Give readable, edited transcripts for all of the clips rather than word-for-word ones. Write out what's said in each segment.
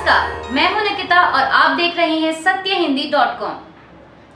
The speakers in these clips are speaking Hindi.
नमस्कार, मैं हूं निकिता और आप देख रहे हैं सत्यहिंदी.com।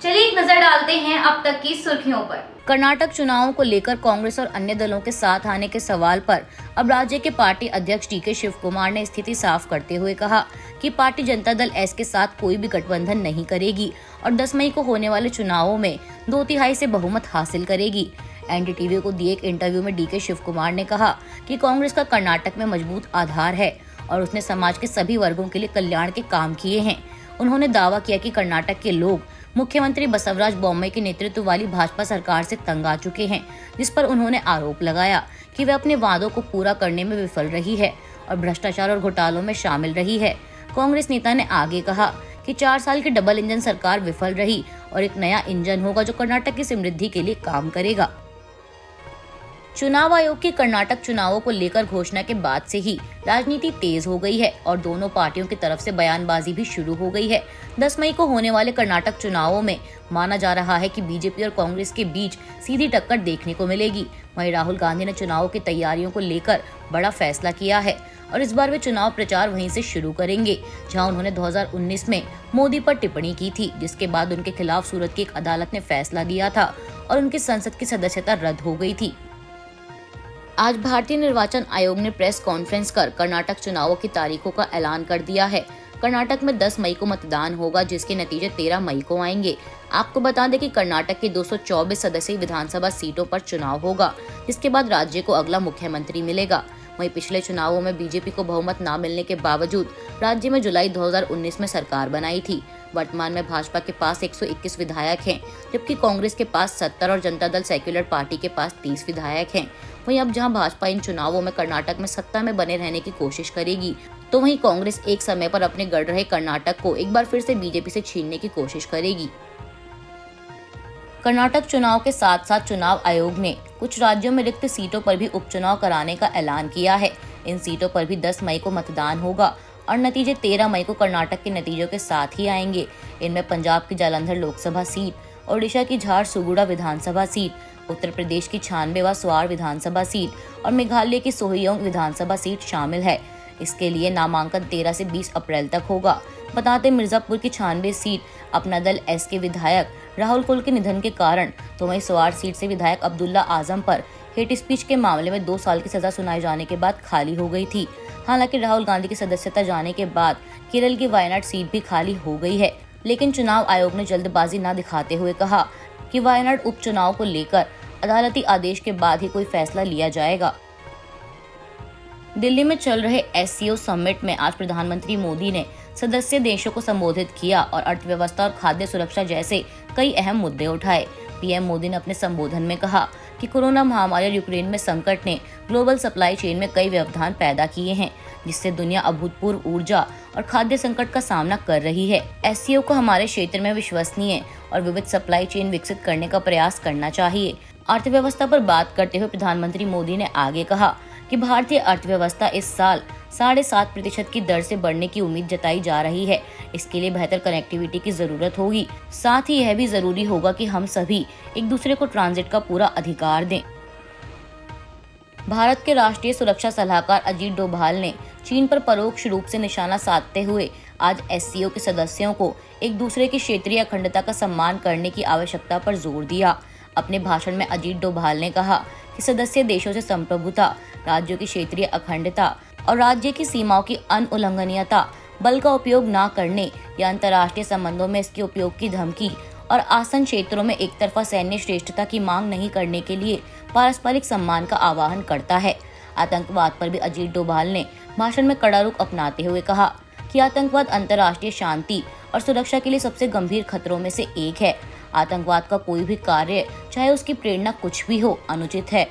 चलिए एक नजर डालते हैं अब तक की सुर्खियों पर। कर्नाटक चुनावों को लेकर कांग्रेस और अन्य दलों के साथ आने के सवाल पर अब राज्य के पार्टी अध्यक्ष डीके शिव कुमार ने स्थिति साफ करते हुए कहा कि पार्टी जनता दल एस के साथ कोई भी गठबंधन नहीं करेगी और 10 मई को होने वाले चुनावों में 2/3 से बहुमत हासिल करेगी। एनडीटीवी को दिए एक इंटरव्यू में डीके शिव कुमार ने कहा कि कांग्रेस का कर्नाटक में मजबूत आधार है और उसने समाज के सभी वर्गों के लिए कल्याण के काम किए हैं। उन्होंने दावा किया कि कर्नाटक के लोग मुख्यमंत्री बसवराज बोम्मई के नेतृत्व वाली भाजपा सरकार से तंग आ चुके हैं, जिस पर उन्होंने आरोप लगाया कि वे अपने वादों को पूरा करने में विफल रही है और भ्रष्टाचार और घोटालों में शामिल रही है। कांग्रेस नेता ने आगे कहा कि 4 साल की डबल इंजन सरकार विफल रही और एक नया इंजन होगा जो कर्नाटक की समृद्धि के लिए काम करेगा। चुनाव आयोग की कर्नाटक चुनावों को लेकर घोषणा के बाद से ही राजनीति तेज हो गई है और दोनों पार्टियों की तरफ से बयानबाजी भी शुरू हो गई है। 10 मई को होने वाले कर्नाटक चुनावों में माना जा रहा है कि बीजेपी और कांग्रेस के बीच सीधी टक्कर देखने को मिलेगी। वहीं राहुल गांधी ने चुनावों की तैयारियों को लेकर बड़ा फैसला किया है और इस बार वे चुनाव प्रचार वहीं से शुरू करेंगे जहां उन्होंने 2019 में मोदी पर टिप्पणी की थी, जिसके बाद उनके खिलाफ सूरत की एक अदालत ने फैसला दिया था और उनकी संसद की सदस्यता रद्द हो गई थी। आज भारतीय निर्वाचन आयोग ने प्रेस कॉन्फ्रेंस कर कर्नाटक चुनावों की तारीखों का ऐलान कर दिया है। कर्नाटक में 10 मई को मतदान होगा, जिसके नतीजे 13 मई को आएंगे। आपको बता दें कि कर्नाटक की 224 सदस्यीय विधानसभा सीटों पर चुनाव होगा, जिसके बाद राज्य को अगला मुख्यमंत्री मिलेगा। वहीं पिछले चुनावों में बीजेपी को बहुमत न मिलने के बावजूद राज्य में जुलाई 2019 में सरकार बनाई थी। वर्तमान में भाजपा के पास 121 विधायक हैं, जबकि कांग्रेस के पास 70 और जनता दल सेक्युलर पार्टी के पास 30 विधायक हैं। वहीं अब जहां भाजपा इन चुनावों में कर्नाटक में सत्ता में बने रहने की कोशिश करेगी, तो वहीं कांग्रेस एक समय पर अपने गढ़ रहे कर्नाटक को एक बार फिर से बीजेपी से छीनने की कोशिश करेगी। कर्नाटक चुनाव के साथ साथ चुनाव आयोग ने कुछ राज्यों में रिक्त सीटों पर भी उपचुनाव कराने का ऐलान किया है। इन सीटों पर भी 10 मई को मतदान होगा और नतीजे 13 मई को कर्नाटक के नतीजों के साथ ही आएंगे। इनमें पंजाब की जालंधर लोकसभा सीट, ओडिशा की झारसुगुड़ा विधानसभा सीट, उत्तर प्रदेश की 96वां स्वार विधानसभा सीट और मेघालय की सोहियोंग विधानसभा सीट शामिल है। इसके लिए नामांकन 13 से 20 अप्रैल तक होगा। बताते मिर्जापुर की 96 सीट अपना दल एस के विधायक राहुल कुल के निधन के कारण, तो वहीं स्वार सीट से विधायक अब्दुल्ला आजम पर हेट स्पीच के मामले में 2 साल की सजा सुनाए जाने के बाद खाली हो गई थी। हालांकि राहुल गांधी की सदस्यता जाने के बाद केरल की वायनाड सीट भी खाली हो गई है, लेकिन चुनाव आयोग ने जल्दबाजी न दिखाते हुए कहा कि वायनाड उपचुनाव को लेकर अदालती आदेश के बाद ही कोई फैसला लिया जाएगा। दिल्ली में चल रहे SCO समिट में आज प्रधानमंत्री मोदी ने सदस्य देशों को संबोधित किया और अर्थव्यवस्था और खाद्य सुरक्षा जैसे कई अहम मुद्दे उठाए। पीएम मोदी ने अपने संबोधन में कहा कि कोरोना महामारी और यूक्रेन में संकट ने ग्लोबल सप्लाई चेन में कई व्यवधान पैदा किए हैं, जिससे दुनिया अभूतपूर्व ऊर्जा और खाद्य संकट का सामना कर रही है। SCO को हमारे क्षेत्र में विश्वसनीय और विविध सप्लाई चेन विकसित करने का प्रयास करना चाहिए। अर्थव्यवस्था पर बात करते हुए प्रधानमंत्री मोदी ने आगे कहा कि भारतीय अर्थव्यवस्था इस साल 7.5% की दर से बढ़ने की उम्मीद जताई जा रही है। इसके लिए बेहतर कनेक्टिविटी की जरूरत होगी। साथ ही यह भी जरूरी होगा कि हम सभी एक दूसरे को ट्रांजिट का पूरा अधिकार दें। भारत के राष्ट्रीय सुरक्षा सलाहकार अजीत डोभाल ने चीन पर परोक्ष रूप से निशाना साधते हुए आज SCO के सदस्यों को एक दूसरे की क्षेत्रीय अखंडता का सम्मान करने की आवश्यकता पर जोर दिया। अपने भाषण में अजीत डोभाल ने कहा कि सदस्य देशों से संप्रभुता, राज्यों की क्षेत्रीय अखंडता और राज्य की सीमाओं की अनुल्लंघनीयता, बल का उपयोग न करने या अंतर्राष्ट्रीय संबंधों में इसके उपयोग की धमकी और आसन क्षेत्रों में एक तरफा सैन्य श्रेष्ठता की मांग नहीं करने के लिए पारस्परिक सम्मान का आह्वान करता है। आतंकवाद पर भी अजीत डोभाल ने भाषण में कड़ा रुख अपनाते हुए कहा कि आतंकवाद अंतर्राष्ट्रीय शांति और सुरक्षा के लिए सबसे गंभीर खतरों में से एक है। आतंकवाद का कोई भी कार्य, चाहे उसकी प्रेरणा कुछ भी हो, अनुचित है।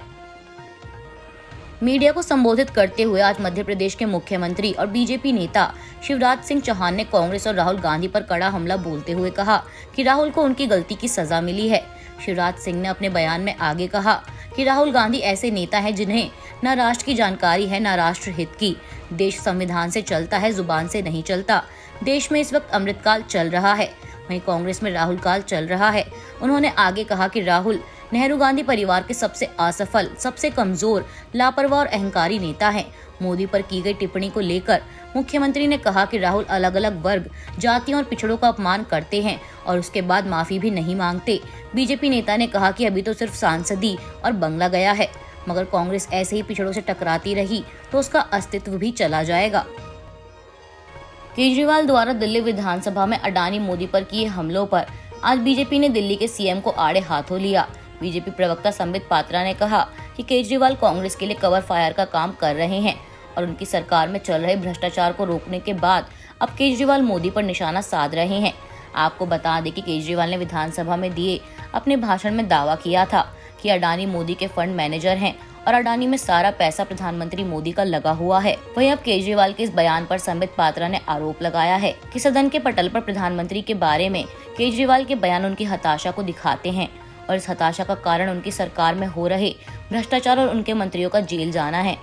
मीडिया को संबोधित करते हुए आज मध्य प्रदेश के मुख्यमंत्री और बीजेपी नेता शिवराज सिंह चौहान ने कांग्रेस और राहुल गांधी पर कड़ा हमला बोलते हुए कहा कि राहुल को उनकी गलती की सजा मिली है। शिवराज सिंह ने अपने बयान में आगे कहा कि राहुल गांधी ऐसे नेता हैं जिन्हें न राष्ट्र की जानकारी है न राष्ट्र हित की। देश संविधान से चलता है, जुबान से नहीं चलता। देश में इस वक्त अमृतकाल चल रहा है, वहीं कांग्रेस में राहुल काल चल रहा है। उन्होंने आगे कहा कि राहुल नेहरू गांधी परिवार के सबसे असफल, सबसे कमजोर, लापरवाह और अहंकारी नेता हैं। मोदी पर की गई टिप्पणी को लेकर मुख्यमंत्री ने कहा कि राहुल अलग अलग वर्ग, जातियों और पिछड़ों का अपमान करते हैं और उसके बाद माफी भी नहीं मांगते। बीजेपी नेता ने कहा कि अभी तो सिर्फ सांसदी और बंगला गया है, मगर कांग्रेस ऐसे ही पिछड़ों से टकराती रही तो उसका अस्तित्व भी चला जाएगा। केजरीवाल द्वारा दिल्ली विधानसभा में अडानी मोदी पर किए हमलों पर आज बीजेपी ने दिल्ली के सीएम को आड़े हाथों लिया। बीजेपी प्रवक्ता संबित पात्रा ने कहा कि केजरीवाल कांग्रेस के लिए कवर फायर का काम कर रहे हैं और उनकी सरकार में चल रहे भ्रष्टाचार को रोकने के बाद अब केजरीवाल मोदी पर निशाना साध रहे हैं। आपको बता दें कि केजरीवाल ने विधानसभा में दिए अपने भाषण में दावा किया था कि अडानी मोदी के फंड मैनेजर हैं और अडानी में सारा पैसा प्रधानमंत्री मोदी का लगा हुआ है। वहीं अब केजरीवाल के इस बयान पर संबित पात्रा ने आरोप लगाया है कि सदन के पटल पर प्रधानमंत्री के बारे में केजरीवाल के बयान उनकी हताशा को दिखाते हैं और इस हताशा का कारण उनकी सरकार में हो रहे भ्रष्टाचार और उनके मंत्रियों का जेल जाना है।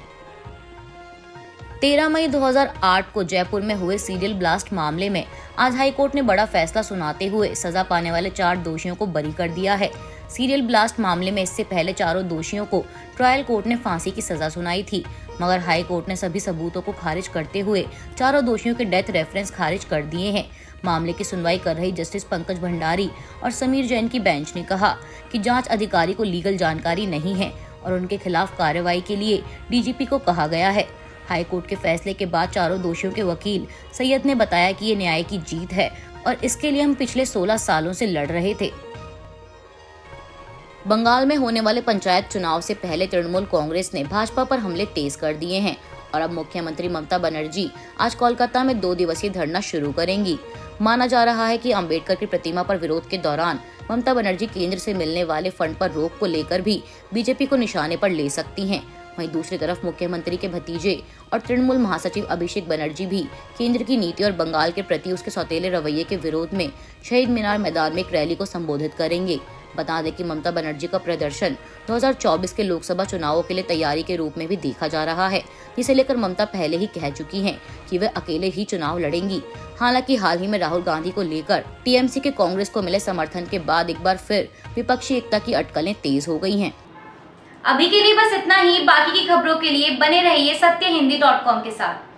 13 मई 2008 को जयपुर में हुए सीरियल ब्लास्ट मामले में आज हाईकोर्ट ने बड़ा फैसला सुनाते हुए सजा पाने वाले 4 दोषियों को बरी कर दिया है। सीरियल ब्लास्ट मामले में इससे पहले चारों दोषियों को ट्रायल कोर्ट ने फांसी की सजा सुनाई थी, मगर हाई कोर्ट ने सभी सबूतों को खारिज करते हुए चारों दोषियों के डेथ रेफरेंस खारिज कर दिए हैं। मामले की सुनवाई कर रही जस्टिस पंकज भंडारी और समीर जैन की बेंच ने कहा कि जांच अधिकारी को लीगल जानकारी नहीं है और उनके खिलाफ कार्रवाई के लिए डीजीपी को कहा गया है। हाईकोर्ट के फैसले के बाद चारों दोषियों के वकील सैयद ने बताया कि ये न्याय की जीत है और इसके लिए हम पिछले 16 सालों से लड़ रहे थे। बंगाल में होने वाले पंचायत चुनाव से पहले तृणमूल कांग्रेस ने भाजपा पर हमले तेज कर दिए हैं और अब मुख्यमंत्री ममता बनर्जी आज कोलकाता में 2 दिवसीय धरना शुरू करेंगी। माना जा रहा है कि अंबेडकर की प्रतिमा पर विरोध के दौरान ममता बनर्जी केंद्र से मिलने वाले फंड पर रोक को लेकर भी बीजेपी को निशाने पर ले सकती हैं। वहीं दूसरी तरफ मुख्यमंत्री के भतीजे और तृणमूल महासचिव अभिषेक बनर्जी भी केंद्र की नीति और बंगाल के प्रति उसके सौतेले रवैये के विरोध में शहीद मीनार मैदान में एक रैली को संबोधित करेंगे। बता दें कि ममता बनर्जी का प्रदर्शन 2024 के लोकसभा चुनावों के लिए तैयारी के रूप में भी देखा जा रहा है, जिसे लेकर ममता पहले ही कह चुकी हैं कि वे अकेले ही चुनाव लड़ेंगी। हालांकि हाल ही में राहुल गांधी को लेकर टीएमसी के कांग्रेस को मिले समर्थन के बाद एक बार फिर विपक्षी एकता की अटकलें तेज हो गई हैं। अभी के लिए बस इतना ही। बाकी की खबरों के लिए बने रहिए सत्यहिंदी.com के साथ।